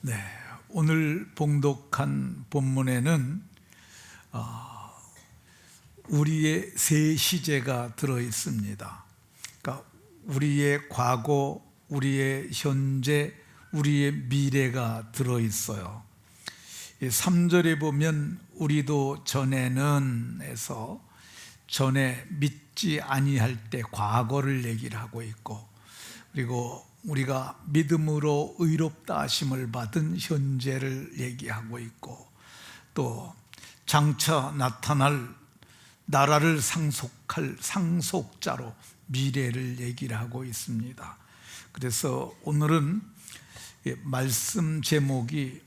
네, 오늘 봉독한 본문에는 우리의 세 시제가 들어 있습니다. 그러니까 우리의 과거, 우리의 현재, 우리의 미래가 들어 있어요. 3절에 보면 우리도 전에는 해서 전에 믿지 아니할 때 과거를 얘기를 하고 있고, 그리고 우리가 믿음으로 의롭다 하심을 받은 현재를 얘기하고 있고, 또 장차 나타날 나라를 상속할 상속자로 미래를 얘기를 하고 있습니다. 그래서 오늘은 말씀 제목이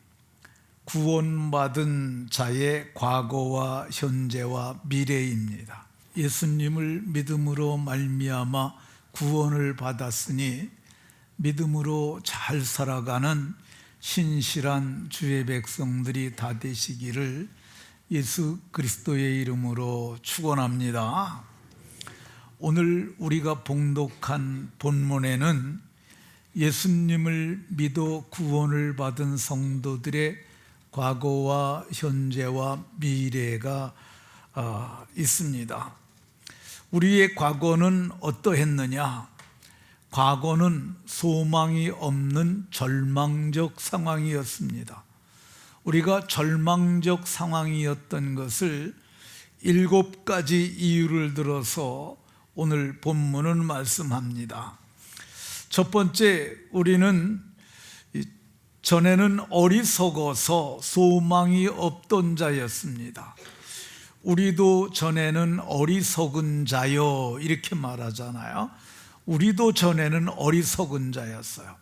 구원받은 자의 과거와 현재와 미래입니다. 예수님을 믿음으로 말미암아 구원을 받았으니 믿음으로 잘 살아가는 신실한 주의 백성들이 다 되시기를 예수 그리스도의 이름으로 축원합니다. 오늘 우리가 봉독한 본문에는 예수님을 믿어 구원을 받은 성도들의 과거와 현재와 미래가 있습니다. 우리의 과거는 어떠했느냐? 과거는 소망이 없는 절망적 상황이었습니다. 우리가 절망적 상황이었던 것을 7가지 이유를 들어서 오늘 본문은 말씀합니다. 첫 번째, 우리는 전에는 어리석어서 소망이 없던 자였습니다. 우리도 전에는 어리석은 자요, 이렇게 말하잖아요. 우리도 전에는 어리석은 자였어요.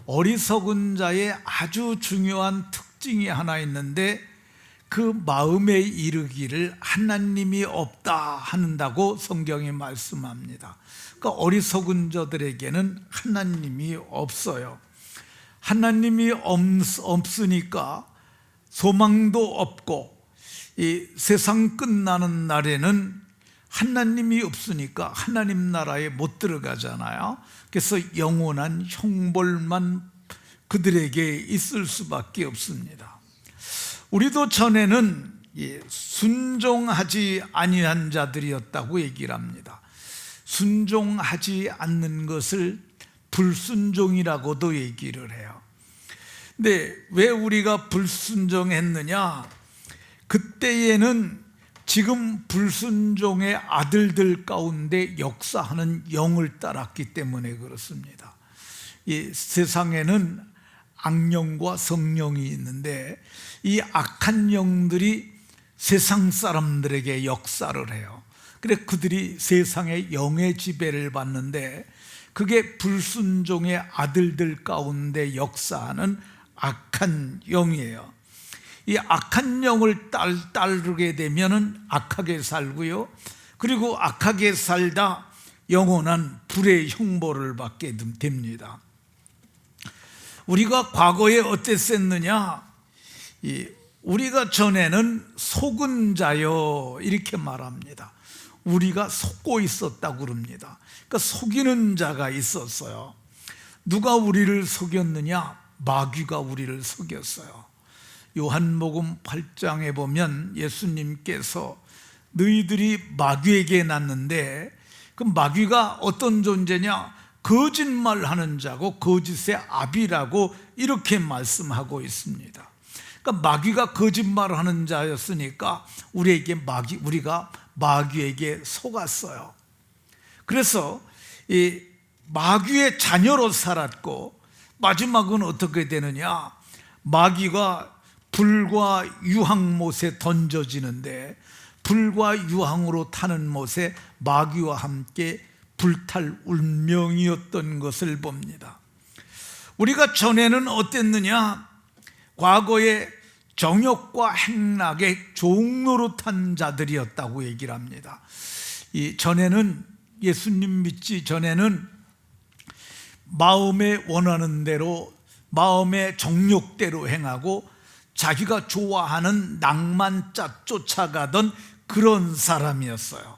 어리석은 자의 아주 중요한 특징이 하나 있는데, 그 마음에 이르기를 하나님이 없다 한다고 성경이 말씀합니다. 그러니까 어리석은 자들에게는 하나님이 없어요. 하나님이 없으니까 소망도 없고, 이 세상 끝나는 날에는 하나님이 없으니까 하나님 나라에 못 들어가잖아요. 그래서 영원한 형벌만 그들에게 있을 수밖에 없습니다. 우리도 전에는 순종하지 아니한 자들이었다고 얘기를 합니다. 순종하지 않는 것을 불순종이라고도 얘기를 해요. 근데 왜 우리가 불순종했느냐? 그때에는 지금 불순종의 아들들 가운데 역사하는 영을 따랐기 때문에 그렇습니다. 이 세상에는 악령과 성령이 있는데, 이 악한 영들이 세상 사람들에게 역사를 해요. 그래 그들이 세상의 영의 지배를 받는데, 그게 불순종의 아들들 가운데 역사하는 악한 영이에요. 이 악한 영을 따르게 되면은 악하게 살고요, 그리고 악하게 살다 영원한 불의 형벌을 받게 됩니다. 우리가 과거에 어땠었느냐? 우리가 전에는 속은 자요, 이렇게 말합니다. 우리가 속고 있었다고 그럽니다. 그러니까 속이는 자가 있었어요. 누가 우리를 속였느냐? 마귀가 우리를 속였어요. 요한복음 8장에 보면 예수님께서 너희들이 마귀에게 났는데, 그 마귀가 어떤 존재냐? 거짓말하는 자고 거짓의 아비라고 이렇게 말씀하고 있습니다. 그러니까 마귀가 거짓말하는 자였으니까 우리가 마귀에게 속았어요. 그래서 이 마귀의 자녀로 살았고, 마지막은 어떻게 되느냐? 마귀가 불과 유황못에 던져지는데, 불과 유황으로 타는 못에 마귀와 함께 불탈 운명이었던 것을 봅니다. 우리가 전에는 어땠느냐? 과거에 정욕과 행락의 종노릇한 자들이었다고 얘기를 합니다. 이 전에는, 예수님 믿지 전에는 마음에 원하는 대로, 마음의 정욕대로 행하고 자기가 좋아하는 낭만자 쫓아가던 그런 사람이었어요.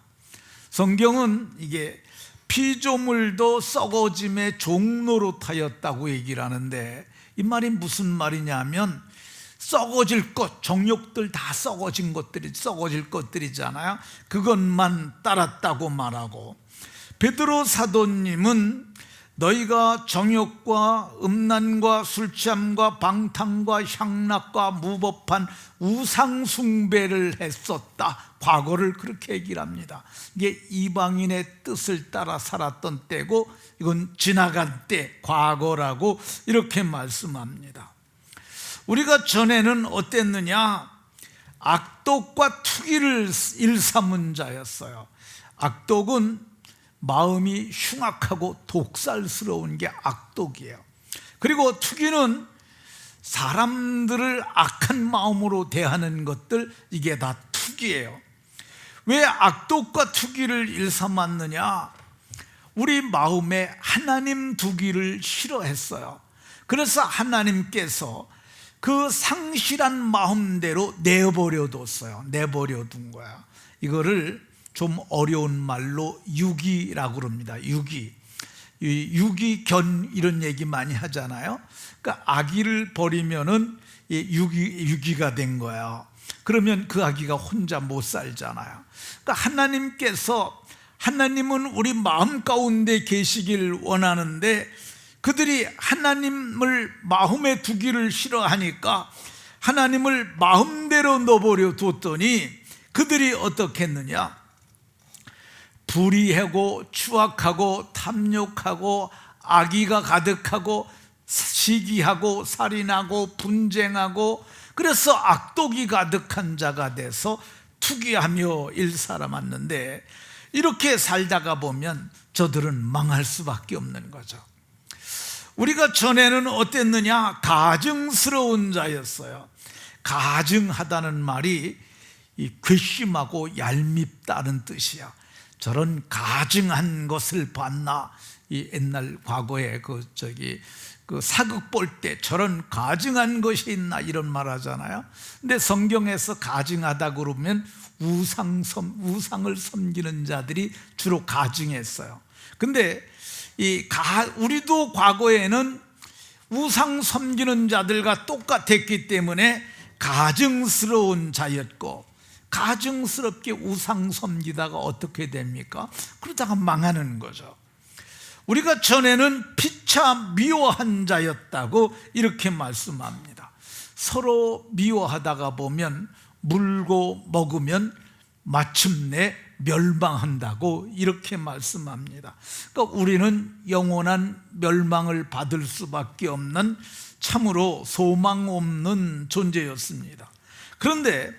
성경은 이게 피조물도 썩어짐의 종노릇하였다고 얘기를 하는데, 이 말이 무슨 말이냐면 썩어질 것, 정욕들 다 썩어진 것들이, 썩어질 것들이잖아요. 그것만 따랐다고 말하고, 베드로 사도님은 너희가 정욕과 음란과 술취함과 방탕과 향락과 무법한 우상 숭배를 했었다, 과거를 그렇게 얘기를 합니다. 이게 이방인의 뜻을 따라 살았던 때고, 이건 지나간 때, 과거라고 이렇게 말씀합니다. 우리가 전에는 어땠느냐? 악독과 투기를 일삼은 자였어요. 악독은 마음이 흉악하고 독살스러운 게 악독이에요. 그리고 투기는 사람들을 악한 마음으로 대하는 것들, 이게 다 투기예요. 왜 악독과 투기를 일삼았느냐? 우리 마음에 하나님 두기를 싫어했어요. 그래서 하나님께서 그 상실한 마음대로 내버려 뒀어요. 내버려 둔 거야. 이거를 좀 어려운 말로 유기라고 그럽니다. 유기견 이런 얘기 많이 하잖아요. 그러니까 아기를 버리면은 유기가 된 거예요. 그러면 그 아기가 혼자 못 살잖아요. 그러니까 하나님은 우리 마음 가운데 계시길 원하는데, 그들이 하나님을 마음에 두기를 싫어하니까 하나님을 마음대로 넣어버려 뒀더니 그들이 어떻게 했느냐? 불의하고 추악하고 탐욕하고 악의가 가득하고 시기하고 살인하고 분쟁하고, 그래서 악독이 가득한 자가 돼서 투기하며 일살아왔는데, 이렇게 살다가 보면 저들은 망할 수밖에 없는 거죠. 우리가 전에는 어땠느냐? 가증스러운 자였어요. 가증하다는 말이 괘씸하고 얄밉다는 뜻이야. 저런 가증한 것을 봤나? 이 옛날 과거에 그 사극 볼 때 저런 가증한 것이 있나, 이런 말 하잖아요. 근데 성경에서 가증하다 그러면 우상을 섬기는 자들이 주로 가증했어요. 근데 우리도 과거에는 우상 섬기는 자들과 똑같았기 때문에 가증스러운 자였고, 가증스럽게 우상 섬기다가 어떻게 됩니까? 그러다가 망하는 거죠. 우리가 전에는 피차 미워한 자였다고 이렇게 말씀합니다. 서로 미워하다가 보면, 물고 먹으면 마침내 멸망한다고 이렇게 말씀합니다. 그러니까 우리는 영원한 멸망을 받을 수밖에 없는 참으로 소망 없는 존재였습니다. 그런데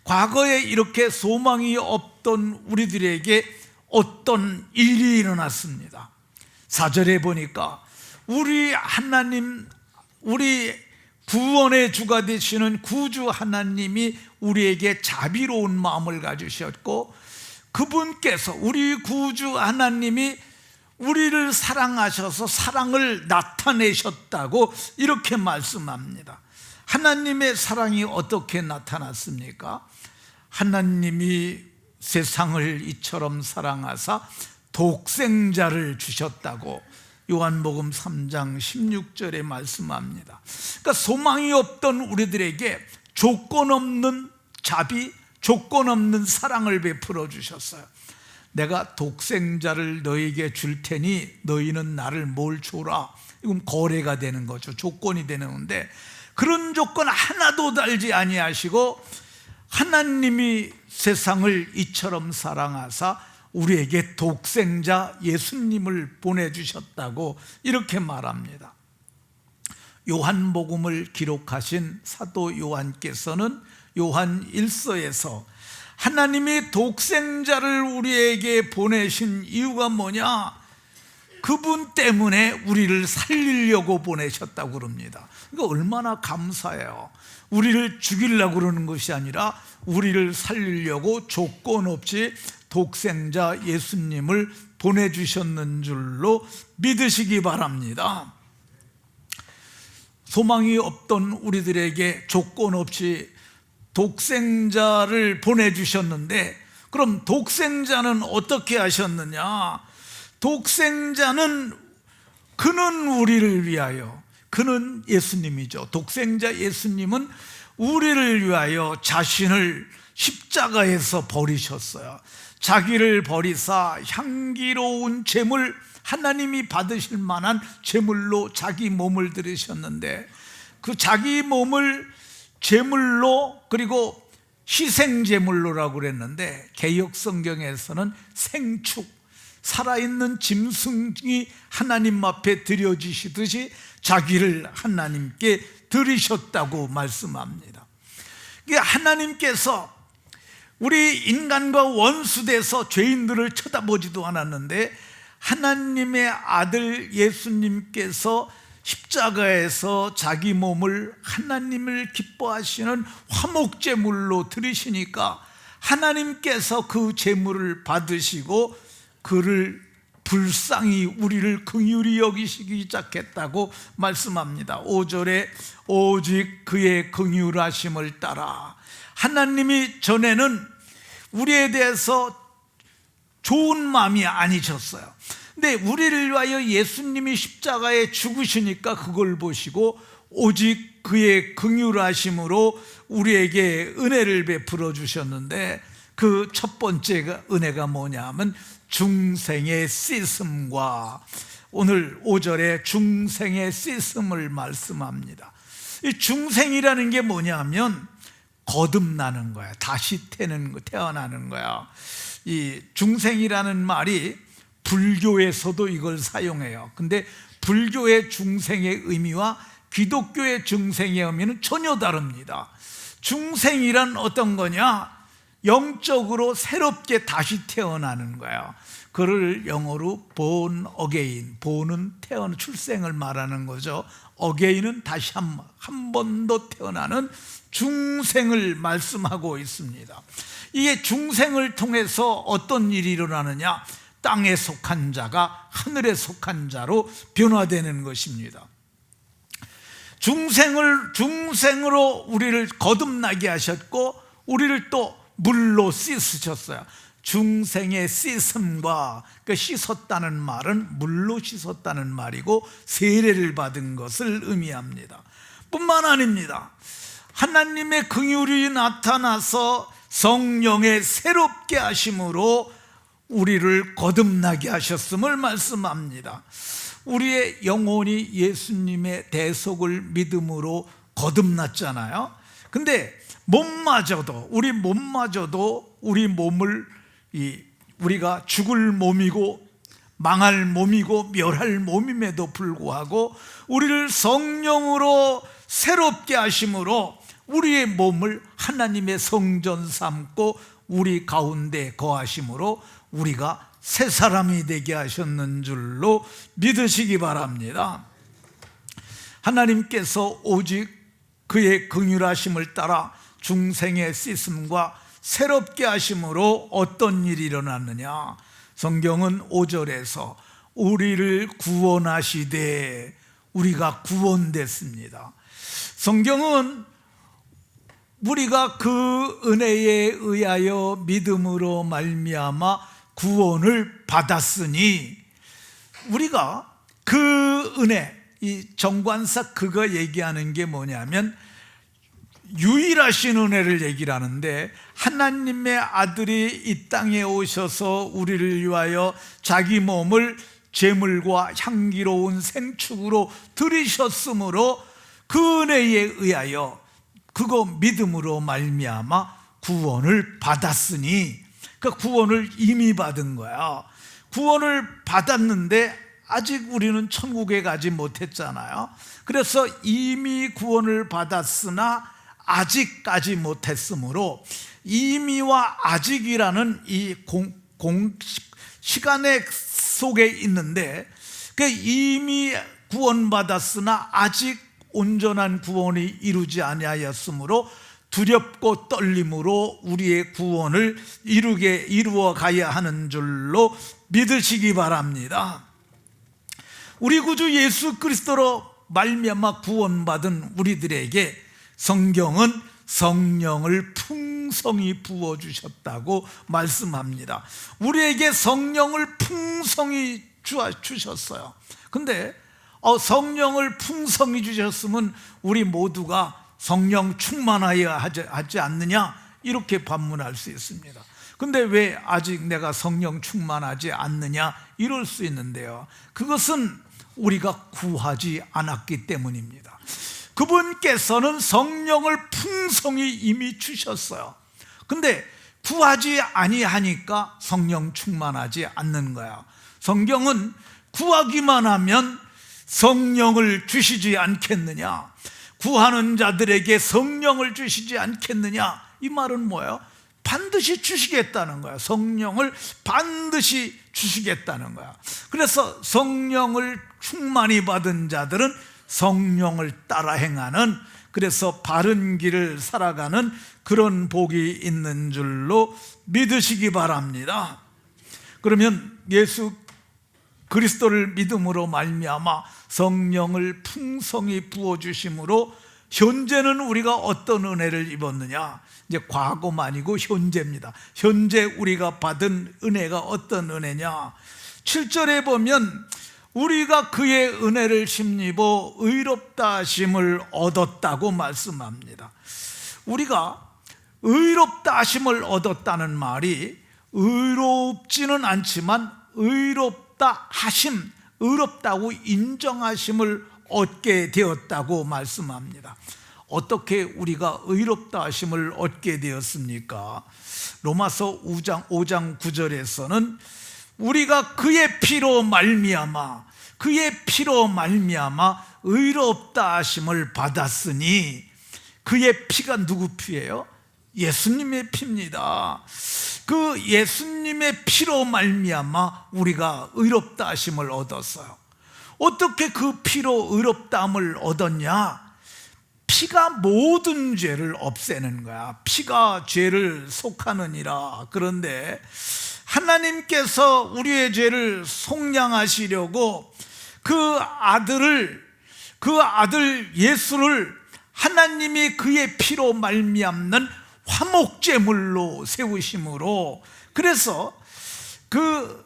과거에 이렇게 소망이 없던 우리들에게 어떤 일이 일어났습니다. 4절에 보니까 우리 하나님, 우리 구원의 주가 되시는 구주 하나님이 우리에게 자비로운 마음을 가지셨고, 그분께서, 우리 구주 하나님이 우리를 사랑하셔서 사랑을 나타내셨다고 이렇게 말씀합니다. 하나님의 사랑이 어떻게 나타났습니까? 하나님이 세상을 이처럼 사랑하사 독생자를 주셨다고 요한복음 3장 16절에 말씀합니다. 그러니까 소망이 없던 우리들에게 조건 없는 자비, 조건 없는 사랑을 베풀어 주셨어요. 내가 독생자를 너에게 줄 테니 너희는 나를 뭘 줘라. 이건 거래가 되는 거죠. 조건이 되는데, 그런 조건 하나도 달지 아니하시고 하나님이 세상을 이처럼 사랑하사 우리에게 독생자 예수님을 보내주셨다고 이렇게 말합니다. 요한복음을 기록하신 사도 요한께서는 요한 1서에서 하나님이 독생자를 우리에게 보내신 이유가 뭐냐? 그분 때문에 우리를 살리려고 보내셨다고 그럽니다. 그러니까 얼마나 감사해요. 우리를 죽이려고 그러는 것이 아니라 우리를 살리려고 조건 없이 독생자 예수님을 보내주셨는 줄로 믿으시기 바랍니다. 소망이 없던 우리들에게 조건 없이 독생자를 보내주셨는데, 그럼 독생자는 어떻게 하셨느냐? 독생자는 그는 우리를 위하여, 그는 예수님이죠. 독생자 예수님은 우리를 위하여 자신을 십자가에서 버리셨어요. 자기를 버리사 향기로운 제물, 하나님이 받으실 만한 제물로 자기 몸을 들이셨는데, 그 자기 몸을 제물로, 그리고 희생제물로라고 그랬는데 개역 성경에서는 생축, 살아있는 짐승이 하나님 앞에 드려지시듯이 자기를 하나님께 드리셨다고 말씀합니다. 하나님께서 우리 인간과 원수돼서 죄인들을 쳐다보지도 않았는데, 하나님의 아들 예수님께서 십자가에서 자기 몸을 하나님을 기뻐하시는 화목제물로 드리시니까 하나님께서 그 제물을 받으시고 그를 불쌍히 우리를 긍휼히 여기시기 시작했다고 말씀합니다. 5절에 오직 그의 긍휼하심을 따라, 하나님이 전에는 우리에 대해서 좋은 마음이 아니셨어요. 근데 우리를 위하여 예수님이 십자가에 죽으시니까 그걸 보시고 오직 그의 긍휼하심으로 우리에게 은혜를 베풀어 주셨는데, 그 첫 번째 은혜가 뭐냐 하면 중생의 씻음과, 오늘 5절에 중생의 씻음을 말씀합니다. 이 중생이라는 게 뭐냐 하면 거듭나는 거야. 다시 태어나는 거야. 이 중생이라는 말이 불교에서도 이걸 사용해요. 근데 불교의 중생의 의미와 기독교의 중생의 의미는 전혀 다릅니다. 중생이란 어떤 거냐? 영적으로 새롭게 다시 태어나는 거예요. 그를 영어로 born again, born은 태어난 출생을 말하는 거죠. again은 다시 한 번 더 태어나는 중생을 말씀하고 있습니다. 이게 중생을 통해서 어떤 일이 일어나느냐? 땅에 속한 자가 하늘에 속한 자로 변화되는 것입니다. 중생으로 우리를 거듭나게 하셨고, 우리를 또 물로 씻으셨어요. 중생의 씻음과, 그 씻었다는 말은 물로 씻었다는 말이고 세례를 받은 것을 의미합니다. 뿐만 아닙니다. 하나님의 긍휼이 나타나서 성령의 새롭게 하심으로 우리를 거듭나게 하셨음을 말씀합니다. 우리의 영혼이 예수님의 대속을 믿음으로 거듭났잖아요. 근데 우리 몸마저도 우리 몸을 우리가 죽을 몸이고 망할 몸이고 멸할 몸임에도 불구하고 우리를 성령으로 새롭게 하심으로 우리의 몸을 하나님의 성전 삼고 우리 가운데 거하심으로 우리가 새 사람이 되게 하셨는 줄로 믿으시기 바랍니다. 하나님께서 오직 그의 긍휼하심을 따라 중생의 씻음과 새롭게 하심으로 어떤 일이 일어났느냐? 성경은 5절에서 우리를 구원하시되, 우리가 구원됐습니다. 성경은 우리가 그 은혜에 의하여 믿음으로 말미암아 구원을 받았으니, 우리가 그 은혜, 이 정관사 그가 얘기하는 게 뭐냐면 유일하신 은혜를 얘기를 하는데, 하나님의 아들이 이 땅에 오셔서 우리를 위하여 자기 몸을 제물과 향기로운 생축으로 드리셨으므로 그 은혜에 의하여 그거 믿음으로 말미암아 구원을 받았으니, 그 구원을 이미 받은 거야. 구원을 받았는데 아직 우리는 천국에 가지 못했잖아요. 그래서 이미 구원을 받았으나 아직 가지 못했으므로 이미와 아직이라는 이 시간의 속에 있는데, 그 이미 구원받았으나 아직 온전한 구원이 이루지 아니하였으므로 두렵고 떨림으로 우리의 구원을 이루어 가야 하는 줄로 믿으시기 바랍니다. 우리 구주 예수 그리스도로 말미암아 구원받은 우리들에게 성경은 성령을 풍성히 부어주셨다고 말씀합니다. 우리에게 성령을 풍성히 주셨어요. 근데 성령을 풍성히 주셨으면 우리 모두가 성령 충만하여야 하지 않느냐, 이렇게 반문할 수 있습니다. 근데 왜 아직 내가 성령 충만하지 않느냐, 이럴 수 있는데요, 그것은 우리가 구하지 않았기 때문입니다. 그분께서는 성령을 풍성히 이미 주셨어요. 근데 구하지 아니하니까 성령 충만하지 않는 거야. 성경은 구하기만 하면 성령을 주시지 않겠느냐, 구하는 자들에게 성령을 주시지 않겠느냐, 이 말은 뭐예요? 반드시 주시겠다는 거야. 성령을 반드시 주시겠다는 거야. 그래서 성령을 충만히 받은 자들은 성령을 따라 행하는, 그래서 바른 길을 살아가는 그런 복이 있는 줄로 믿으시기 바랍니다. 그러면 예수 그리스도를 믿음으로 말미암아 성령을 풍성히 부어주심으로 현재는 우리가 어떤 은혜를 입었느냐, 이제 과거가 아니고 현재입니다. 현재 우리가 받은 은혜가 어떤 은혜냐, 7절에 보면 우리가 그의 은혜를 힘입어 의롭다 하심을 얻었다고 말씀합니다. 우리가 의롭다 하심을 얻었다는 말이 의롭지는 않지만 의롭다 하심, 의롭다고 인정하심을 얻게 되었다고 말씀합니다. 어떻게 우리가 의롭다 하심을 얻게 되었습니까? 로마서 5장 9절에서는 우리가 그의 피로 말미암아 의롭다 하심을 받았으니, 그의 피가 누구 피예요? 예수님의 피입니다. 그 예수님의 피로 말미암아 우리가 의롭다 하심을 얻었어요. 어떻게 그 피로 의롭다함을 얻었냐? 피가 모든 죄를 없애는 거야. 피가 죄를 속하느니라. 그런데 하나님께서 우리의 죄를 속량하시려고 그 아들 예수를 하나님이 그의 피로 말미암는 화목제물로 세우심으로, 그래서 그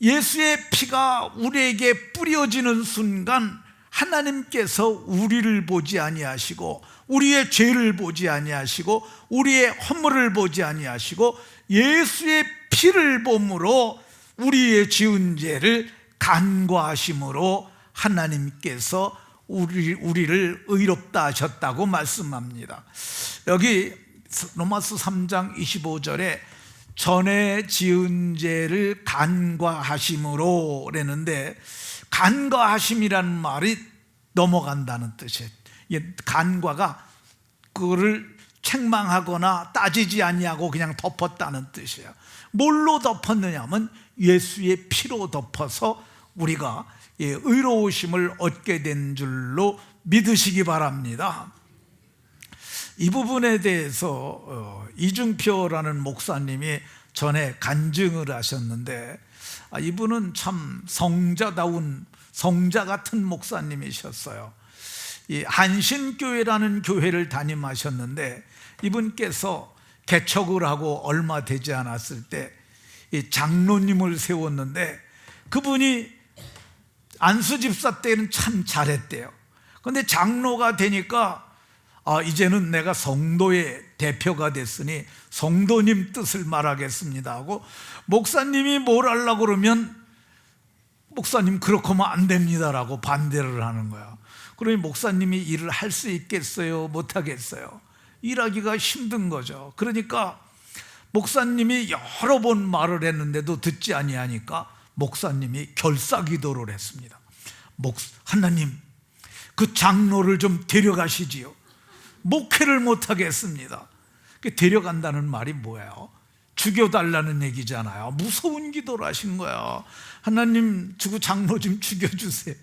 예수의 피가 우리에게 뿌려지는 순간 하나님께서 우리를 보지 아니하시고 우리의 죄를 보지 아니하시고 우리의 허물을 보지 아니하시고 예수의 피를 보므로 우리의 지은 죄를 간과하심으로 하나님께서 우리를 의롭다 하셨다고 말씀합니다. 여기 로마서 3장 25절에 전에 지은 죄를 간과하심으로 그랬는데, 간과하심이라는 말이 넘어간다는 뜻이에요. 간과가 그거를 책망하거나 따지지 아니하고 그냥 덮었다는 뜻이에요. 뭘로 덮었느냐 하면 예수의 피로 덮어서 우리가 의로우심을 얻게 된 줄로 믿으시기 바랍니다. 이 부분에 대해서 이중표라는 목사님이 전에 간증을 하셨는데, 이분은 참 성자다운, 성자 같은 목사님이셨어요. 이 한신교회라는 교회를 담임하셨는데, 이분께서 개척을 하고 얼마 되지 않았을 때 이 장로님을 세웠는데, 그분이 안수집사 때는 참 잘했대요. 그런데 장로가 되니까 이제는 내가 성도의 대표가 됐으니 성도님 뜻을 말하겠습니다 하고, 목사님이 뭘 하려고 그러면 목사님 그렇게 하면 안 됩니다라고 반대를 하는 거야. 그러니 목사님이 일을 할 수 있겠어요? 못하겠어요? 일하기가 힘든 거죠. 그러니까 목사님이 여러 번 말을 했는데도 듣지 아니하니까 목사님이 결사기도를 했습니다. 하나님, 그 장로를 좀 데려가시지요. 목회를 못하겠습니다. 데려간다는 말이 뭐예요? 죽여달라는 얘기잖아요. 무서운 기도를 하신 거야. 하나님, 그 장로 좀 죽여주세요.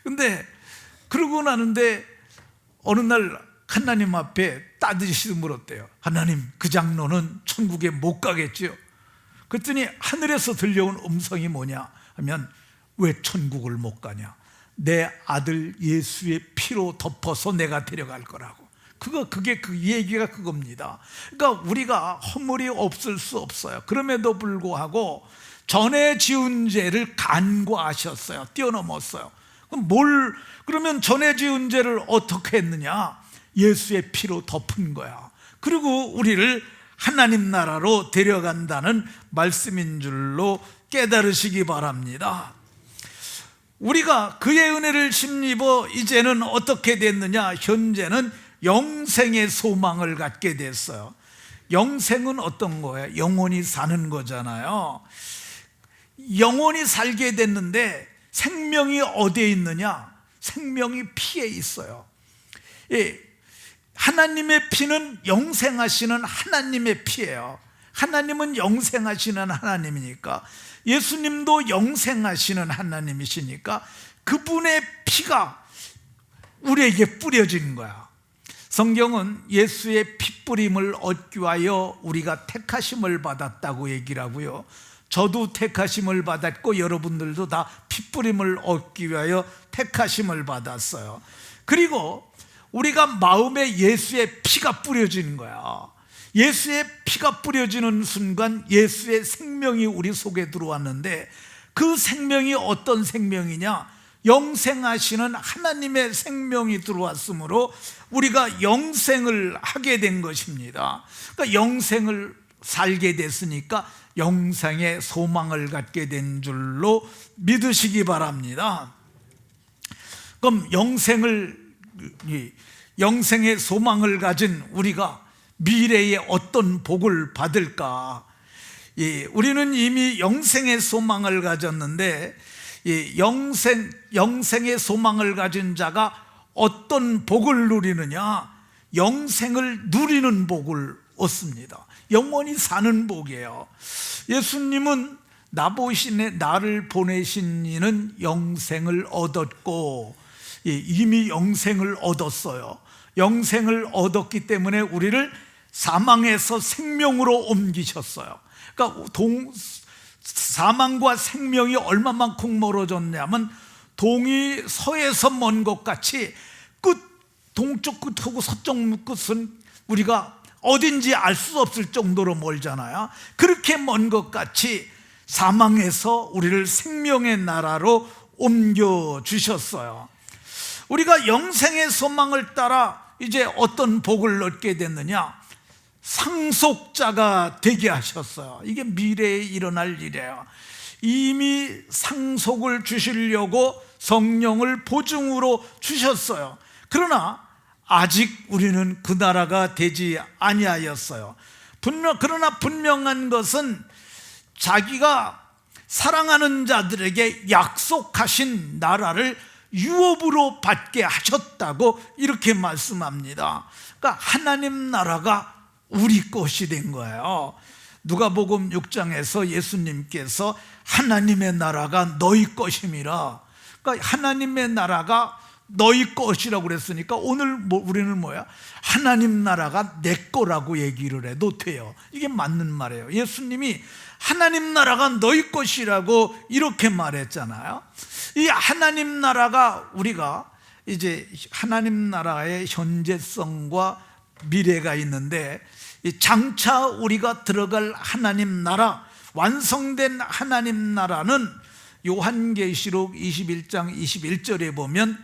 근데 그러고 나는데 어느 날 하나님 앞에 따뜻이 물었대요. 하나님, 그 장로는 천국에 못 가겠지요? 그랬더니 하늘에서 들려온 음성이 뭐냐 하면, 왜 천국을 못 가냐? 내 아들 예수의 피로 덮어서 내가 데려갈 거라고. 그게 그 얘기가 그겁니다. 그러니까 우리가 허물이 없을 수 없어요. 그럼에도 불구하고 전에 지은 죄를 간과하셨어요. 뛰어넘었어요. 그러면 전에 지은 죄를 어떻게 했느냐? 예수의 피로 덮은 거야. 그리고 우리를 하나님 나라로 데려간다는 말씀인 줄로 깨달으시기 바랍니다. 우리가 그의 은혜를 힘입어 이제는 어떻게 됐느냐? 현재는 영생의 소망을 갖게 됐어요. 영생은 어떤 거예요? 영원히 사는 거잖아요. 영원히 살게 됐는데 생명이 어디에 있느냐? 생명이 피에 있어요. 하나님의 피는 영생하시는 하나님의 피예요. 하나님은 영생하시는 하나님이니까, 예수님도 영생하시는 하나님이시니까 그분의 피가 우리에게 뿌려진 거야. 성경은 예수의 핏뿌림을 얻기 위하여 우리가 택하심을 받았다고 얘기를 하고요, 저도 택하심을 받았고 여러분들도 다 핏뿌림을 얻기 위하여 택하심을 받았어요. 그리고 우리가 마음에 예수의 피가 뿌려지는 거야. 예수의 피가 뿌려지는 순간 예수의 생명이 우리 속에 들어왔는데, 그 생명이 어떤 생명이냐? 영생하시는 하나님의 생명이 들어왔으므로 우리가 영생을 하게 된 것입니다. 그러니까 영생을 살게 됐으니까 영생의 소망을 갖게 된 줄로 믿으시기 바랍니다. 그럼 영생의 소망을 가진 우리가 미래에 어떤 복을 받을까? 우리는 이미 영생의 소망을 가졌는데, 영생의 소망을 가진 자가 어떤 복을 누리느냐? 영생을 누리는 복을 얻습니다. 영원히 사는 복이에요. 예수님은 나를 보내신 이는 영생을 얻었고, 이미 영생을 얻었어요. 영생을 얻었기 때문에 우리를 사망에서 생명으로 옮기셨어요. 그러니까 사망과 생명이 얼마만큼 멀어졌냐면, 동이 서에서 먼 것 같이 동쪽 끝하고 서쪽 끝은 우리가 어딘지 알 수 없을 정도로 멀잖아요. 그렇게 먼 것 같이 사망에서 우리를 생명의 나라로 옮겨주셨어요. 우리가 영생의 소망을 따라 이제 어떤 복을 얻게 됐느냐? 상속자가 되게 하셨어요. 이게 미래에 일어날 일이에요. 이미 상속을 주시려고 성령을 보증으로 주셨어요. 그러나 아직 우리는 그 나라가 되지 아니하였어요. 그러나 분명한 것은 자기가 사랑하는 자들에게 약속하신 나라를 유업으로 받게 하셨다고 이렇게 말씀합니다. 그러니까 하나님 나라가 우리 것이 된 거예요. 누가복음 6장에서 예수님께서 하나님의 나라가 너희 것임이라, 그러니까 하나님의 나라가 너희 것이라고 그랬으니까 오늘 우리는 뭐야? 하나님 나라가 내 거라고 얘기를 해도 돼요. 이게 맞는 말이에요. 예수님이 하나님 나라가 너희 것이라고 이렇게 말했잖아요. 이 하나님 나라가, 우리가 이제 하나님 나라의 현재성과 미래가 있는데, 장차 우리가 들어갈 하나님 나라, 완성된 하나님 나라는 요한계시록 21장 21절에 보면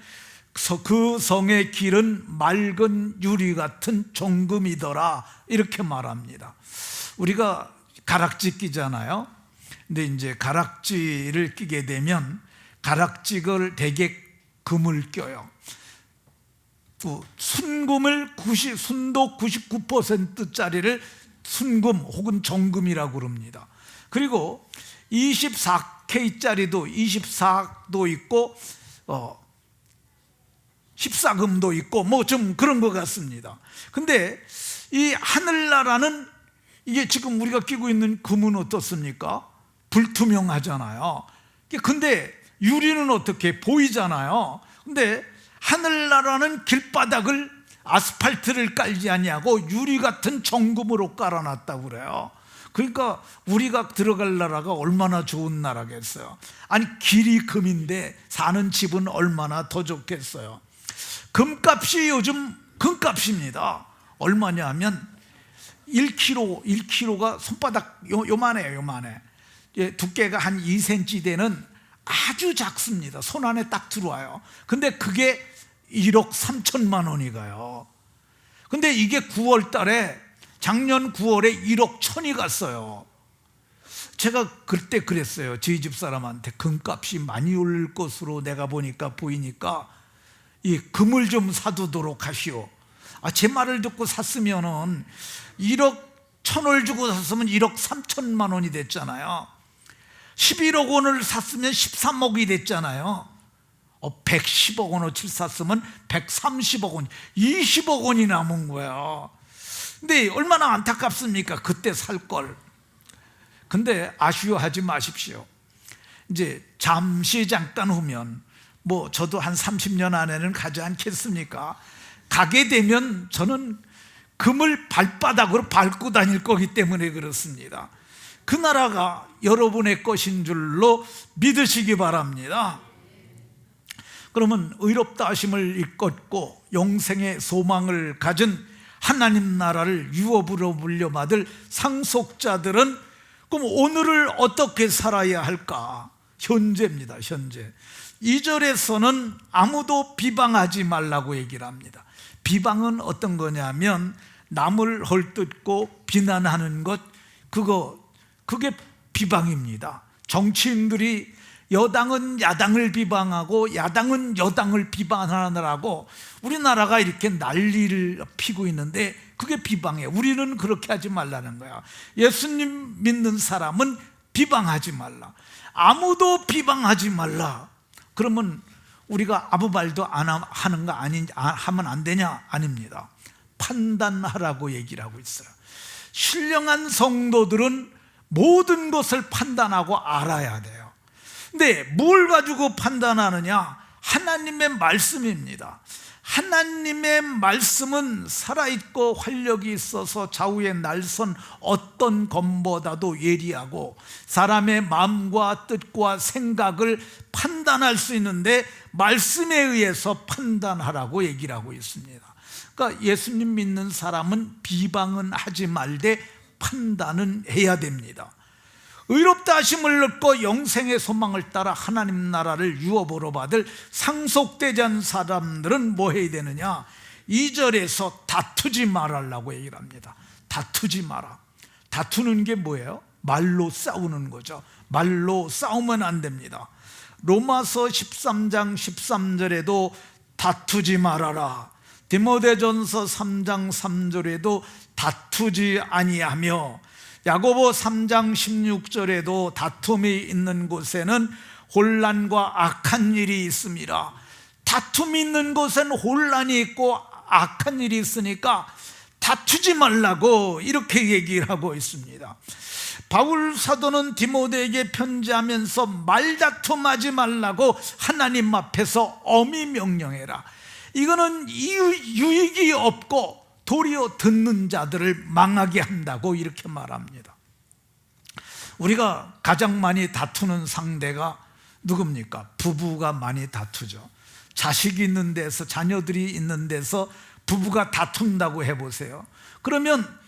그 성의 길은 맑은 유리 같은 정금이더라 이렇게 말합니다. 우리가 가락지 끼잖아요. 근데 이제 가락지를 끼게 되면 가락지를 대개 금을 껴요. 순금을 순도 99%짜리를 순금 혹은 정금이라고 그럽니다. 그리고 24K짜리도 24도 있고 14금도 있고 뭐 좀 그런 것 같습니다. 근데 이 하늘나라는, 이게 지금 우리가 끼고 있는 금은 어떻습니까? 불투명하잖아요. 근데 유리는 어떻게 보이잖아요. 근데 하늘나라는 길바닥을 아스팔트를 깔지 아니하고 유리 같은 정금으로 깔아놨다고 그래요. 그러니까 우리가 들어갈 나라가 얼마나 좋은 나라겠어요. 아니, 길이 금인데 사는 집은 얼마나 더 좋겠어요. 금값이 요즘 금값입니다. 얼마냐 하면 1kg가 손바닥 요만해요. 요만해. 두께가 한 2cm 되는 아주 작습니다. 손 안에 딱 들어와요. 근데 그게 1억 3천만 원이 가요. 근데 이게 9월 달에, 작년 9월에 1억 1천이 갔어요. 제가 그때 그랬어요. 저희 집 사람한테 금값이 많이 오를 것으로 내가 보이니까 이 금을 좀 사두도록 하시오. 제 말을 듣고 샀으면은 1억 1천을 주고 샀으면 1억 3천만 원이 됐잖아요. 11억 원을 샀으면 13억이 됐잖아요. 110억 원어치 샀으면 130억 원, 20억 원이 남은 거예요. 근데 얼마나 안타깝습니까? 그때 살 걸. 근데 아쉬워하지 마십시오. 이제 잠시 잠깐 후면 저도 한 30년 안에는 가지 않겠습니까? 가게 되면 저는 금을 발바닥으로 밟고 다닐 거기 때문에 그렇습니다. 그 나라가 여러분의 것인 줄로 믿으시기 바랍니다. 그러면 의롭다 하심을 이끌고 영생의 소망을 가진 하나님 나라를 유업으로 물려받을 상속자들은 그럼 오늘을 어떻게 살아야 할까? 현재입니다. 현재. 2절에서는 아무도 비방하지 말라고 얘기를 합니다. 비방은 어떤 거냐면 남을 헐뜯고 비난하는 것, 그게 비방입니다. 정치인들이 여당은 야당을 비방하고 야당은 여당을 비판하느라고 우리나라가 이렇게 난리를 피고 있는데 그게 비방이에요. 우리는 그렇게 하지 말라는 거야. 예수님 믿는 사람은 비방하지 말라. 아무도 비방하지 말라. 그러면 우리가 아무 말도 안 하는 거 하면 안 되냐? 아닙니다. 판단하라고 얘기를 하고 있어요. 신령한 성도들은 모든 것을 판단하고 알아야 돼요. 근데 뭘 가지고 판단하느냐? 하나님의 말씀입니다. 하나님의 말씀은 살아있고 활력이 있어서 좌우에 날선 어떤 검보다도 예리하고 사람의 마음과 뜻과 생각을 판단할 수 있는데 말씀에 의해서 판단하라고 얘기를 하고 있습니다. 그러니까 예수님 믿는 사람은 비방은 하지 말되 판단은 해야 됩니다. 의롭다 하심을 얻고 영생의 소망을 따라 하나님 나라를 유업으로 받을 상속되지 않은 사람들은 뭐 해야 되느냐? 2절에서 다투지 말라고 얘기를 합니다. 다투지 마라. 다투는 게 뭐예요? 말로 싸우는 거죠. 말로 싸우면 안 됩니다. 로마서 13장 13절에도 다투지 말아라. 디모데전서 3장 3절에도 다투지 아니하며, 야고보 3장 16절에도 다툼이 있는 곳에는 혼란과 악한 일이 있습니다. 다툼이 있는 곳에는 혼란이 있고 악한 일이 있으니까 다투지 말라고 이렇게 얘기를 하고 있습니다. 바울 사도는 디모데에게 편지하면서 말다툼하지 말라고 하나님 앞에서 엄히 명령해라. 이거는 유익이 없고 도리어 듣는 자들을 망하게 한다고 이렇게 말합니다. 우리가 가장 많이 다투는 상대가 누굽니까? 부부가 많이 다투죠. 자식이 있는 데서, 자녀들이 있는 데서 부부가 다툰다고 해보세요. 그러면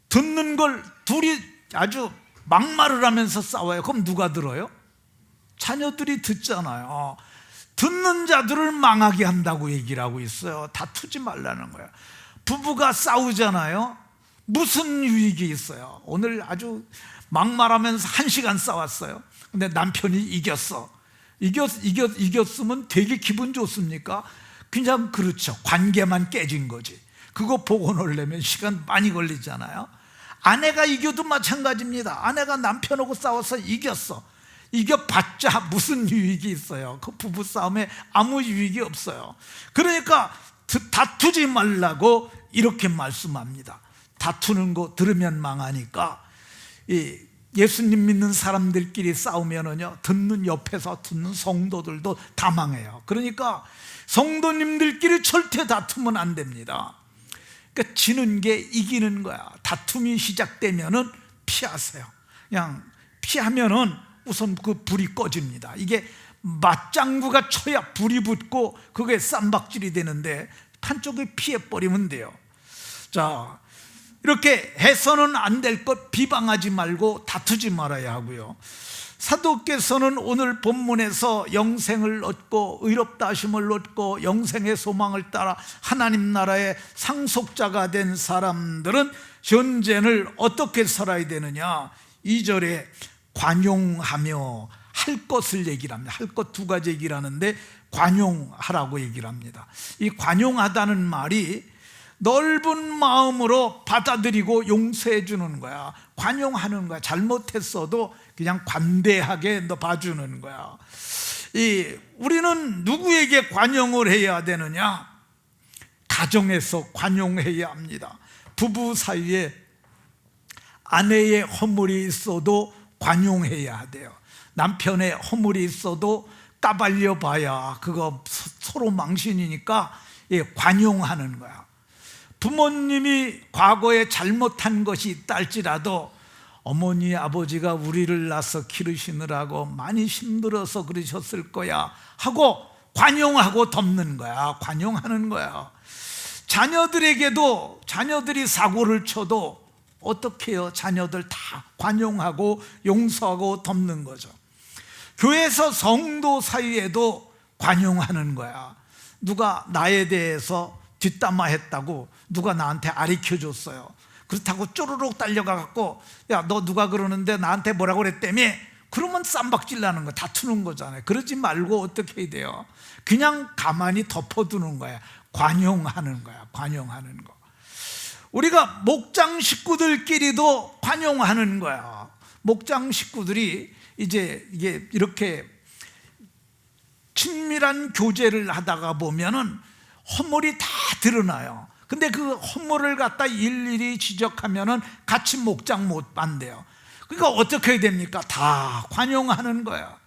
듣는 걸 둘이 아주 막말을 하면서 싸워요. 그럼 누가 들어요? 자녀들이 듣잖아요. 듣는 자들을 망하게 한다고 얘기를 하고 있어요. 다투지 말라는 거예요. 부부가 싸우잖아요. 무슨 유익이 있어요? 오늘 아주 막말하면서 1시간 싸웠어요. 근데 남편이 이겼어. 이겼으면 되게 기분 좋습니까? 그냥 그렇죠. 관계만 깨진 거지. 그거 보고 놀려면 시간 많이 걸리잖아요. 아내가 이겨도 마찬가지입니다. 아내가 남편하고 싸워서 이겼어. 이겨봤자 무슨 유익이 있어요? 그 부부싸움에 아무 유익이 없어요. 그러니까 다투지 말라고 이렇게 말씀합니다. 다투는 거 들으면 망하니까 예수님 믿는 사람들끼리 싸우면은요, 옆에서 듣는 성도들도 다 망해요. 그러니까 성도님들끼리 절대 다투면 안 됩니다. 그러니까 지는 게 이기는 거야. 다툼이 시작되면은 피하세요. 그냥 피하면은 우선 그 불이 꺼집니다. 이게 맞장구가 쳐야 불이 붙고 그게 쌈박질이 되는데 한쪽에 피해버리면 돼요. 자, 이렇게 해서는 안 될 것 비방하지 말고 다투지 말아야 하고요. 사도께서는 오늘 본문에서 영생을 얻고 의롭다 하심을 얻고 영생의 소망을 따라 하나님 나라의 상속자가 된 사람들은 현재를 어떻게 살아야 되느냐, 2절에 관용하며 할 것을 얘기를 합니다. 할 것 두 가지 얘기를 하는데 관용하라고 얘기를 합니다. 이 관용하다는 말이 넓은 마음으로 받아들이고 용서해 주는 거야. 관용하는 거야. 잘못했어도 그냥 관대하게 봐주는 거야. 우리는 누구에게 관용을 해야 되느냐? 가정에서 관용해야 합니다. 부부 사이에 아내의 허물이 있어도 관용해야 돼요. 남편의 허물이 있어도 까발려 봐야 그거 서로 망신이니까 관용하는 거야. 부모님이 과거에 잘못한 것이 있다 할지라도 어머니 아버지가 우리를 낳아서 기르시느라고 많이 힘들어서 그러셨을 거야 하고 관용하고 덮는 거야. 관용하는 거야. 자녀들에게도, 자녀들이 사고를 쳐도 어떻게 해요? 자녀들 다 관용하고 용서하고 덮는 거죠. 교회에서 성도 사이에도 관용하는 거야. 누가 나에 대해서 뒷담화했다고 누가 나한테 아리켜줬어요. 그렇다고 쪼르륵 달려가갖고 야, 너 누가 그러는데 나한테 뭐라고 그랬다며? 그러면 쌈박질 나는 거, 다투는 거잖아요. 그러지 말고 어떻게 해야 돼요? 그냥 가만히 덮어두는 거야. 관용하는 거야. 관용하는 거. 우리가 목장 식구들끼리도 관용하는 거야. 목장 식구들이 이제 이게 이렇게 친밀한 교제를 하다가 보면은 허물이 다 드러나요. 근데 그 허물을 갖다 일일이 지적하면은 같이 목장 못 반대요. 그러니까 어떻게 해야 됩니까? 다 관용하는 거야.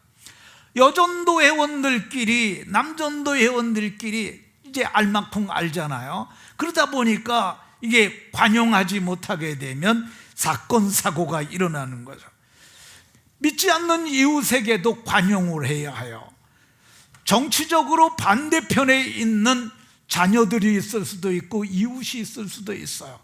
여전도 회원들끼리, 남전도 회원들끼리 이제 알만큼 알잖아요. 그러다 보니까 이게 관용하지 못하게 되면 사건 사고가 일어나는 거죠. 믿지 않는 이웃에게도 관용을 해야 해요. 정치적으로 반대편에 있는 자녀들이 있을 수도 있고 이웃이 있을 수도 있어요.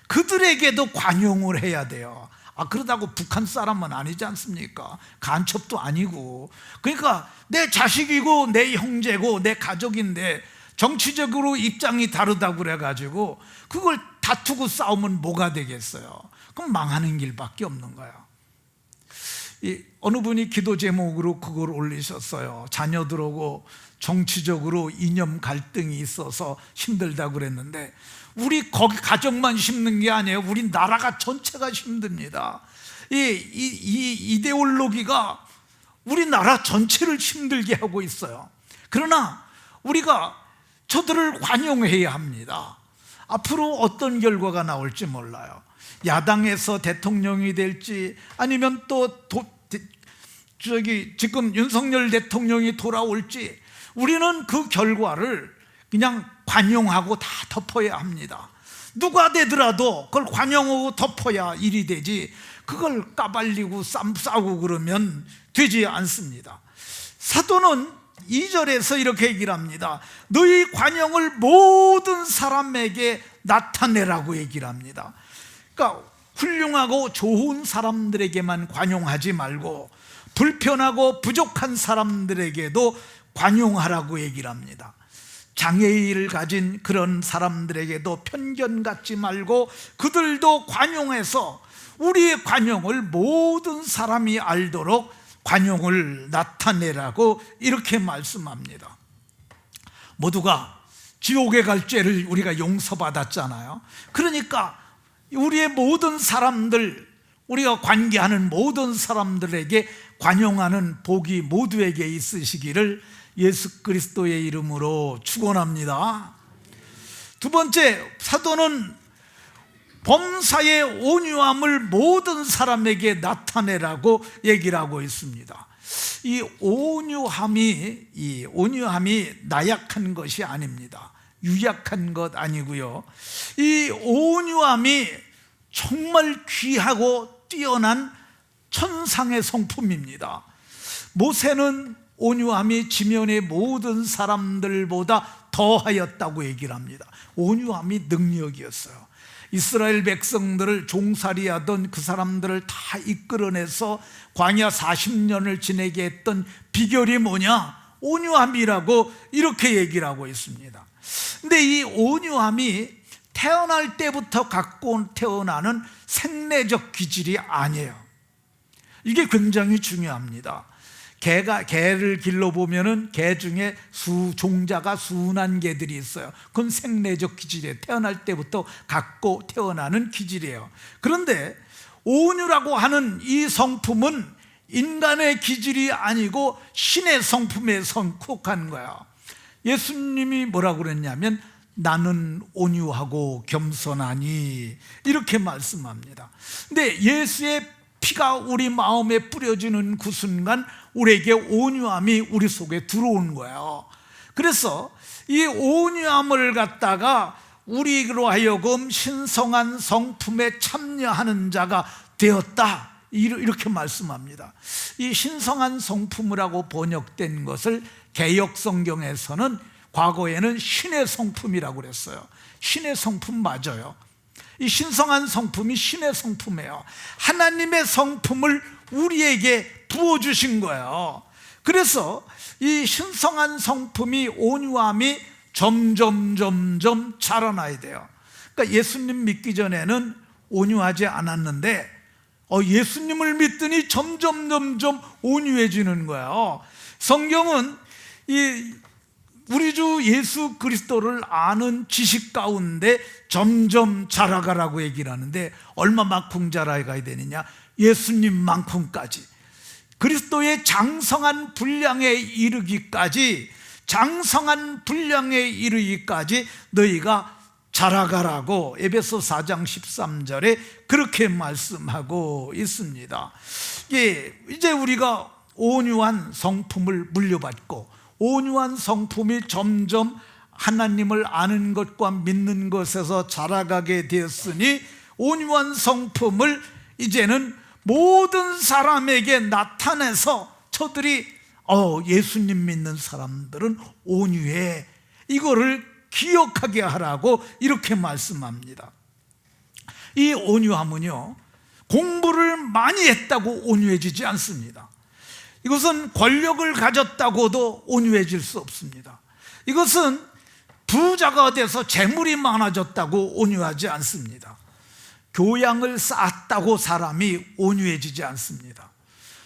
그들에게도 관용을 해야 돼요. 그러다고 북한 사람은 아니지 않습니까? 간첩도 아니고. 그러니까 내 자식이고 내 형제고 내 가족인데 정치적으로 입장이 다르다고 그래가지고 그걸 다투고 싸우면 뭐가 되겠어요? 그럼 망하는 길밖에 없는 거예요. 어느 분이 기도 제목으로 그걸 올리셨어요. 자녀들하고 정치적으로 이념 갈등이 있어서 힘들다고 그랬는데 우리 거기 가정만 힘든 게 아니에요. 우리 나라가 전체가 힘듭니다. 이 이데올로기가 우리나라 전체를 힘들게 하고 있어요. 그러나 우리가 저들을 관용해야 합니다. 앞으로 어떤 결과가 나올지 몰라요. 야당에서 대통령이 될지 아니면 또 지금 윤석열 대통령이 돌아올지 우리는 그 결과를 그냥 관용하고 다 덮어야 합니다. 누가 되더라도 그걸 관용하고 덮어야 일이 되지 그걸 까발리고 싸우고 그러면 되지 않습니다. 사도는 2절에서 이렇게 얘기를 합니다. 너희 관용을 모든 사람에게 나타내라고 얘기를 합니다. 그러니까 훌륭하고 좋은 사람들에게만 관용하지 말고 불편하고 부족한 사람들에게도 관용하라고 얘기를 합니다. 장애를 가진 그런 사람들에게도 편견 갖지 말고 그들도 관용해서 우리의 관용을 모든 사람이 알도록 관용을 나타내라고 이렇게 말씀합니다. 모두가 지옥에 갈 죄를 우리가 용서받았잖아요. 그러니까 우리의 모든 사람들, 우리가 관계하는 모든 사람들에게 관용하는 복이 모두에게 있으시기를 예수 그리스도의 이름으로 축원합니다. 두 번째, 사도는 범사의 온유함을 모든 사람에게 나타내라고 얘기를 하고 있습니다. 이 온유함이 나약한 것이 아닙니다. 유약한 것 아니고요. 이 온유함이 정말 귀하고 뛰어난 천상의 성품입니다. 모세는 온유함이 지면의 모든 사람들보다 더하였다고 얘기를 합니다. 온유함이 능력이었어요. 이스라엘 백성들을 종살이하던 그 사람들을 다 이끌어내서 광야 40년을 지내게 했던 비결이 뭐냐? 온유함이라고 이렇게 얘기를 하고 있습니다. 근데 이 온유함이 태어날 때부터 갖고 태어나는 생내적 기질이 아니에요. 이게 굉장히 중요합니다. 개를 길러보면은 개 중에 종자가 순한 개들이 있어요. 그건 생내적 기질이에요. 태어날 때부터 갖고 태어나는 기질이에요. 그런데 온유라고 하는 이 성품은 인간의 기질이 아니고 신의 성품에 속한 거예요. 예수님이 뭐라고 그랬냐면 나는 온유하고 겸손하니 이렇게 말씀합니다. 근데 예수의 피가 우리 마음에 뿌려지는 그 순간 우리에게 온유함이 우리 속에 들어온 거예요. 그래서 이 온유함을 갖다가 우리로 하여금 신성한 성품에 참여하는 자가 되었다, 이렇게 말씀합니다. 이 신성한 성품이라고 번역된 것을 개역 성경에서는 과거에는 신의 성품이라고 그랬어요. 신의 성품 맞아요. 이 신성한 성품이 신의 성품이에요. 하나님의 성품을 우리에게 부어주신 거예요. 그래서 이 신성한 성품이, 온유함이 점점 자라나야 돼요. 그러니까 예수님 믿기 전에는 온유하지 않았는데 예수님을 믿더니 점점 온유해지는 거예요. 성경은 우리 주 예수 그리스도를 아는 지식 가운데 점점 자라가라고 얘기를 하는데 얼마만큼 자라가야 되느냐? 예수님만큼까지, 그리스도의 장성한 분량에 이르기까지, 장성한 분량에 이르기까지 너희가 자라가라고 에베소 4장 13절에 그렇게 말씀하고 있습니다. 이제 우리가 온유한 성품을 물려받고 온유한 성품이 점점 하나님을 아는 것과 믿는 것에서 자라가게 되었으니 온유한 성품을 이제는 모든 사람에게 나타내서 저들이 예수님 믿는 사람들은 온유해, 이거를 기억하게 하라고 이렇게 말씀합니다. 이 온유함은요, 공부를 많이 했다고 온유해지지 않습니다. 이것은 권력을 가졌다고도 온유해질 수 없습니다. 이것은 부자가 돼서 재물이 많아졌다고 온유하지 않습니다. 교양을 쌓았다고 사람이 온유해지지 않습니다.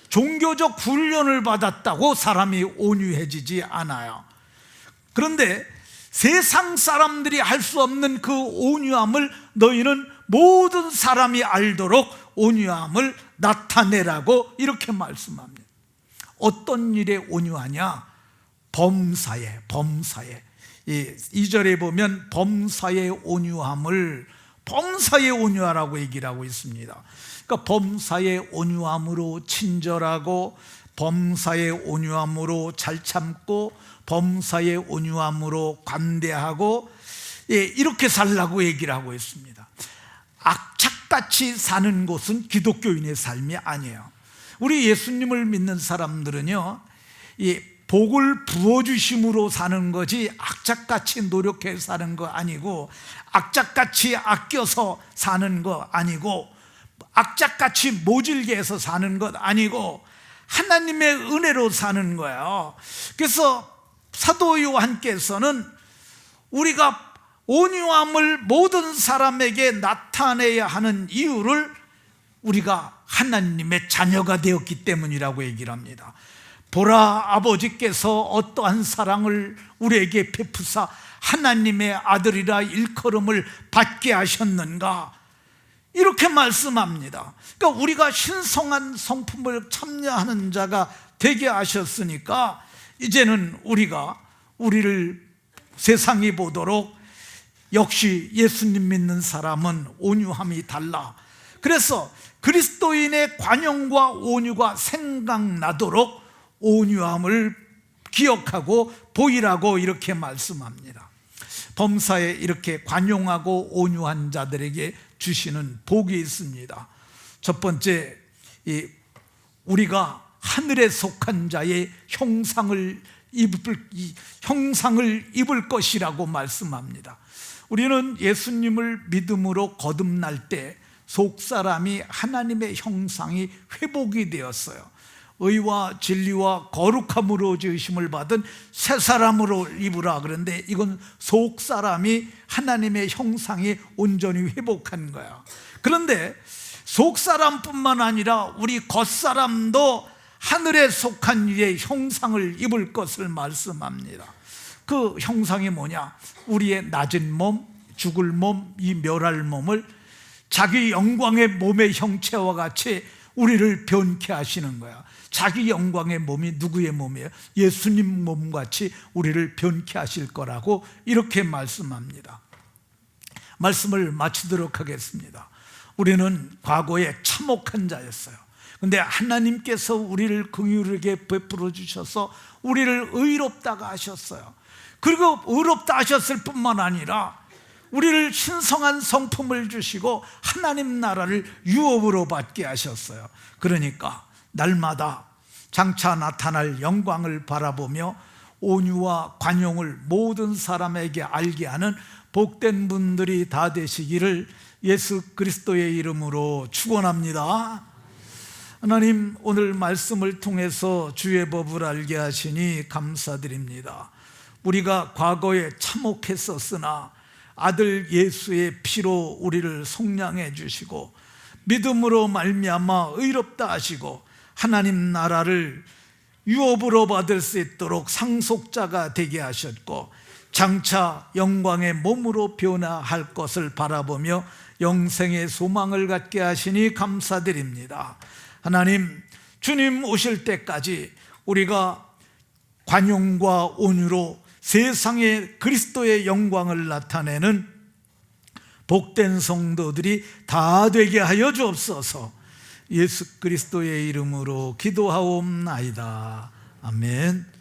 종교적 훈련을 받았다고 사람이 온유해지지 않아요. 그런데 세상 사람들이 할 수 없는 그 온유함을 너희는 모든 사람이 알도록 온유함을 나타내라고 이렇게 말씀합니다. 어떤 일에 온유하냐? 범사에 2절에 보면 범사에 온유함을, 범사에 온유하라고 얘기를 하고 있습니다. 그러니까 범사에 온유함으로 친절하고, 범사에 온유함으로 잘 참고, 범사에 온유함으로 관대하고, 이렇게 살라고 얘기를 하고 있습니다. 악착같이 사는 것은 기독교인의 삶이 아니에요. 우리 예수님을 믿는 사람들은요, 이 복을 부어주심으로 사는 거지 악착같이 노력해 사는 거 아니고, 악착같이 아껴서 사는 거 아니고, 악착같이 모질게 해서 사는 것 아니고 하나님의 은혜로 사는 거예요. 그래서 사도 요한께서는 우리가 온유함을 모든 사람에게 나타내야 하는 이유를 우리가 하나님의 자녀가 되었기 때문이라고 얘기를 합니다. 보라, 아버지께서 어떠한 사랑을 우리에게 베푸사 하나님의 아들이라 일컬음을 받게 하셨는가, 이렇게 말씀합니다. 그러니까 우리가 신성한 성품을 참여하는 자가 되게 하셨으니까 이제는 우리를 세상이 보도록 역시 예수님 믿는 사람은 온유함이 달라. 그래서 그리스도인의 관용과 온유가 생각나도록 온유함을 기억하고 보이라고 이렇게 말씀합니다. 범사에 이렇게 관용하고 온유한 자들에게 주시는 복이 있습니다. 첫 번째, 우리가 하늘에 속한 자의 형상을 입을 것이라고 말씀합니다. 우리는 예수님을 믿음으로 거듭날 때 속사람이 하나님의 형상이 회복이 되었어요. 의와 진리와 거룩함으로 지으심을 받은 새 사람으로 입으라. 그런데 이건 속사람이 하나님의 형상이 온전히 회복한 거야. 그런데 속사람뿐만 아니라 우리 겉사람도 하늘에 속한 이의 형상을 입을 것을 말씀합니다. 그 형상이 뭐냐? 우리의 낮은 몸, 죽을 몸, 이 멸할 몸을 자기 영광의 몸의 형체와 같이 우리를 변케 하시는 거야. 자기 영광의 몸이 누구의 몸이에요? 예수님 몸같이 우리를 변케 하실 거라고 이렇게 말씀합니다. 말씀을 마치도록 하겠습니다. 우리는 과거에 참혹한 자였어요. 그런데 하나님께서 우리를 긍휼하게 베풀어 주셔서 우리를 의롭다가 하셨어요. 그리고 의롭다 하셨을 뿐만 아니라 우리를 신성한 성품을 주시고 하나님 나라를 유업으로 받게 하셨어요. 그러니까 날마다 장차 나타날 영광을 바라보며 온유와 관용을 모든 사람에게 알게 하는 복된 분들이 다 되시기를 예수 그리스도의 이름으로 축원합니다. 하나님, 오늘 말씀을 통해서 주의 법을 알게 하시니 감사드립니다. 우리가 과거에 참혹했었으나 아들 예수의 피로 우리를 속량해 주시고 믿음으로 말미암아 의롭다 하시고 하나님 나라를 유업으로 받을 수 있도록 상속자가 되게 하셨고 장차 영광의 몸으로 변화할 것을 바라보며 영생의 소망을 갖게 하시니 감사드립니다. 하나님, 주님 오실 때까지 우리가 관용과 온유로 세상에 그리스도의 영광을 나타내는 복된 성도들이 다 되게 하여 주옵소서. 예수 그리스도의 이름으로 기도하옵나이다. 아멘.